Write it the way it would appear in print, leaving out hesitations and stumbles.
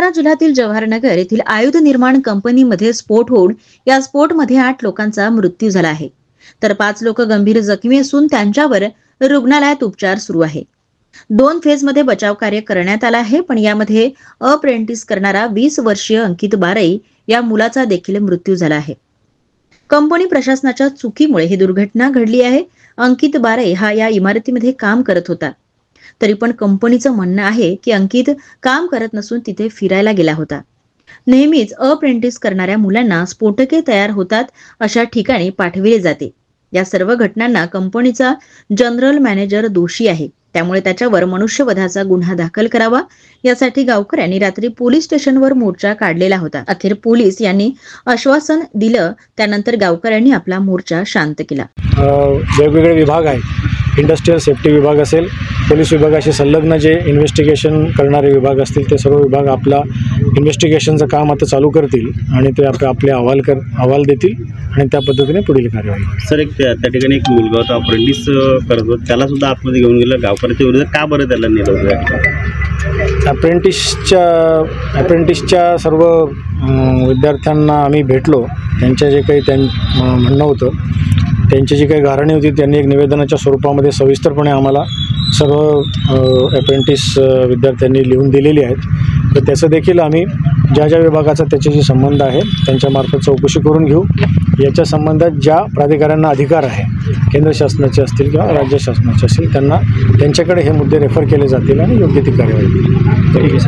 भंडारा जिल्ह्यातील जवाहरनगर येथील आयुध निर्माण कंपनीमध्ये स्फोट होऊन या स्फोटमध्ये 8 लोकांचा मृत्यू झाला आहे, तर 5 लोक गंभीर जखमी असून त्यांच्यावर रुग्णालयात उपचार सुरू आहे। 2 फेजमध्ये बचाव कार्य करण्यात आला आहे, पण यामध्ये अप्रेंटिस करणारा 20 वर्षीय अंकित बारई या मुलाचा देखील मृत्यू झाला आहे। कंपनी प्रशासनाच्या चुकीमुळे ही दुर्घटना घडली आहे। अंकित बारई हा या इमारतीमध्ये काम करत होता, तरी पण कंपनीचं म्हणणं आहे की अंकित काम करत नसून तिथे फिरायला गेला होता। नेहमीच अप्रेंटिस करणाऱ्या मुलांना स्फोटके तयार होतात अशा ठिकाणी पाठविले जाते। या सर्व घटनांना कंपनीचा जनरल मॅनेजर दोषी आहे, त्यामुळे त्याच्यावर मनुष्यवधाचा गुन्हा दाखल करावा यासाठी गावकऱ्यांनी रात्री पोलीस स्टेशनवर मोर्चा काढलेला होता। अखेर पोलीस यांनी आश्वासन दिलं, त्यानंतर गावकऱ्यांनी आपला मोर्चा शांत केला। वेगवेगळे विभाग आहेत, इंडस्ट्रियल सेफ्टी विभाग असेल, पोलीस विभागाशी संलग्न जे इन्व्हेस्टिगेशन करणारे विभाग असतील ते सर्व विभाग आपला इन्व्हेस्टिगेशनचं काम आता चालू करतील आणि ते आपले अहवाल देतील आणि त्या पद्धतीने पुढील कार्यवाही। सर, एक त्या ठिकाणी एक मुलगा होता, अप्रेंटिस करत होता, त्याला सुद्धा आतमध्ये घेऊन गेलं गावकऱ्याच्या विरोधात, का बरं त्याला नेलं? अप्रेंटिसच्या सर्व विद्यार्थ्यांना आम्ही भेटलो, त्यांच्या जे काही म्हणणं होतं, त्यांची जी काही गाऱ्हाणी होती त्यांनी एक निवेदनाच्या स्वरूपामध्ये सविस्तरपणे आम्हाला सर्व अप्रेंटिस विद्यार्थ्यांनी लिहून दिलेली आहेत। तर त्याचं देखील आम्ही ज्या ज्या विभागाचा त्याच्याशी संबंध आहे त्यांच्यामार्फत चौकशी करून घेऊ। याच्या संबंधात ज्या प्राधिकाऱ्यांना अधिकार आहे, केंद्र शासनाचे असतील किंवा राज्य शासनाचे असतील, त्यांच्याकडे हे मुद्दे रेफर केले जातील आणि योग्य ती कार्यवाही होईल।